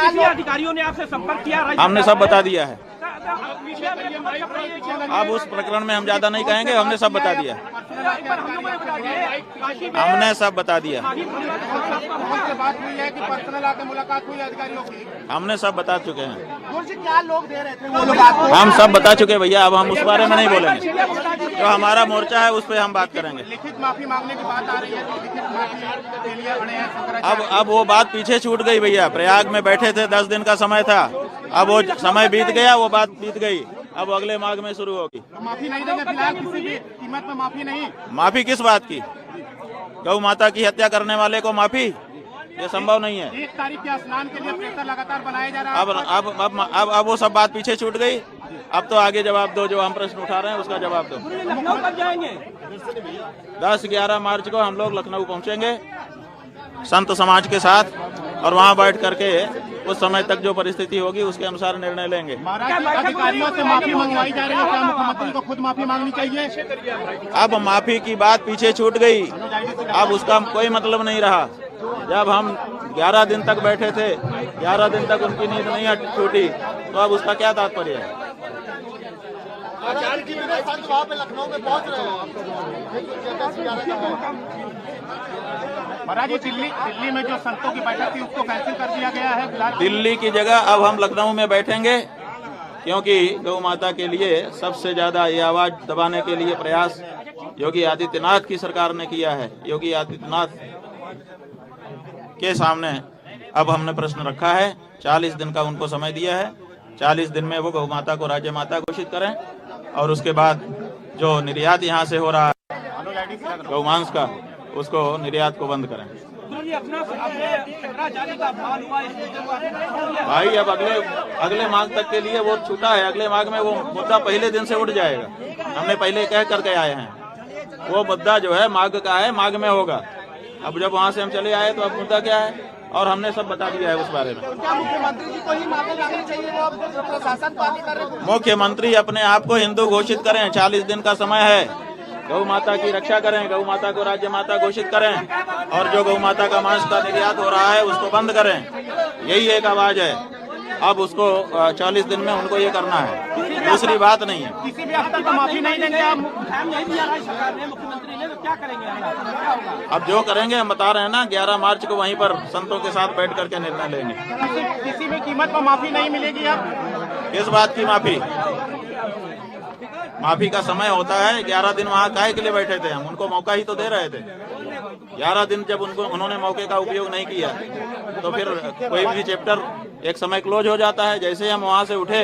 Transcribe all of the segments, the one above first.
किसी अधिकारियों ने आपसे संपर्क किया? हमने सब बता दिया है। अब उस प्रकरण में हम ज्यादा नहीं कहेंगे, हमने सब बता दिया। हमने सब बता दिया। हमने सब बता चुके हैं। क्या लोग दे रहे थे हम सब बता चुके भैया, अब हम उस बारे में नहीं बोलेंगे। जो हमारा मोर्चा है उस पर हम बात करेंगे। लिखित माफी मांगने की बात आ रही है, तो लिखित माफी के लिए बड़े हैं। अब वो बात पीछे छूट गई भैया। प्रयाग में बैठे थे, 10 दिन का समय था, अब वो समय बीत गया, वो बात बीत गई। अब अगले माघ में शुरू होगी। माफी नहीं देंगे फिलहाल, किसी भी कीमत में माफी नहीं। माफी किस बात की? गौ माता की हत्या करने वाले को माफी? ये संभव नहीं है। 1 तारीख के स्नान के लिए प्रेशर लगातार बनाया जा रहा है। अब वो सब बात पीछे छूट गई। अब तो आगे जवाब दो, जो हम प्रश्न उठा रहे हैं उसका जवाब दो। लखनऊ कब जाएंगे? 10-11 मार्च को हम लोग लखनऊ पहुंचेंगे संत समाज के साथ, और वहां बैठ करके उस समय तक जो परिस्थिति होगी उसके अनुसार निर्णय लेंगे। अधिकारियों से माफी मंगवाई जा रही है, क्या मुख्यमंत्री को खुद माफी मांगनी चाहिए? अब माफी की बात पीछे छूट गई, अब उसका कोई मतलब नहीं रहा। जब हम 11 दिन तक बैठे थे, 11 दिन तक उनकी नींद नहीं छूटी, तो अब उसका क्या तात्पर्य है? लखनऊ में पहुंच रहे हो महाराज, दिल्ली में जो संतों की बैठक थी उसको कैंसिल कर दिया गया है। दिल्ली की जगह अब हम लखनऊ में बैठेंगे, क्योंकि गौ माता के लिए सबसे ज्यादा ये आवाज दबाने के लिए प्रयास योगी आदित्यनाथ की सरकार ने किया है। योगी आदित्यनाथ के सामने अब हमने प्रश्न रखा है। 40 दिन का उनको समय दिया है। 40 दिन में वो गौ माता को राज्य माता घोषित करें, और उसके बाद जो निर्यात यहाँ से हो रहा है गौमांस का, उसको निर्यात को बंद करें। भाई अब अगले माघ तक के लिए वो छूटा है। अगले माघ में वो मुद्दा पहले दिन से उठ जाएगा। हमने पहले कह करके आए हैं, वो मुद्दा जो है माघ का है, माघ में होगा। अब जब वहाँ से हम चले आए तो अब मुद्दा क्या है, और हमने सब बता दिया है उस बारे में। मुख्यमंत्री जी को ही माफी मांगनी चाहिए, वो प्रशासन पानी कर रहे हैं। मुख्यमंत्री अपने आप को हिंदू घोषित करें, 40 दिन का समय है। गौ माता की रक्षा करें, गौ माता को राज्य माता घोषित करें, और जो गौ माता का मांस का निर्यात हो रहा है उसको बंद करें। यही एक आवाज है। अब उसको 40 दिन में उनको ये करना है, दूसरी बात नहीं है। किसी भी स्तर पर माफी नहीं देंगे आप? नहीं दिया सरकार ने, मुख्यमंत्री ने, तो क्या करेंगे? क्या होगा? अब जो करेंगे हम बता रहे हैं ना, 11 मार्च को वहीं पर संतों के साथ बैठ करके निर्णय लेंगे। किसी भी कीमत पर माफी नहीं मिलेगी अब? किस बात की माफी? माफी का समय होता है। 11 दिन वहाँ काहे के लिए बैठे थे? हम उनको मौका ही तो दे रहे थे। 11 दिन जब उन्होंने मौके का उपयोग नहीं किया, तो फिर कोई भी चैप्टर एक समय क्लोज हो जाता है। जैसे हम वहाँ से उठे,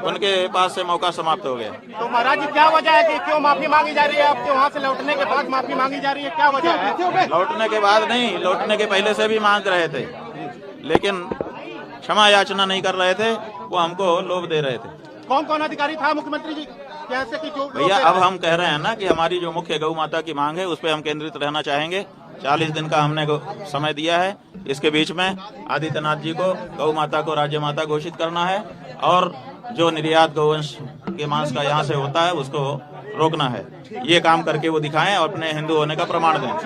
उनके पास से मौका समाप्त हो गया। तो महाराज जी, क्या वजह है कि क्यों माफी मांगी जा रही है? आपके वहाँ से लौटने के बाद माफी मांगी जा रही है, क्या वजह है? लौटने के बाद नहीं, लौटने के पहले से भी मांग रहे थे, लेकिन क्षमा याचना नहीं कर रहे थे, वो हमको लोभ दे रहे थे। कौन कौन अधिकारी था मुख्यमंत्री जी कैसे कि जो भैया? अब हम कह रहे हैं ना कि हमारी जो मुख्य गौ माता की मांग है उस पर हम केंद्रित रहना चाहेंगे। 40 दिन का हमने समय दिया है। इसके बीच में आदित्यनाथ जी को गौ माता को राज्य माता घोषित करना है, और जो निर्यात गौवंश के मांस का यहाँ से होता है उसको रोकना है। ये काम करके वो दिखाएं और अपने हिंदू होने का प्रमाण दें।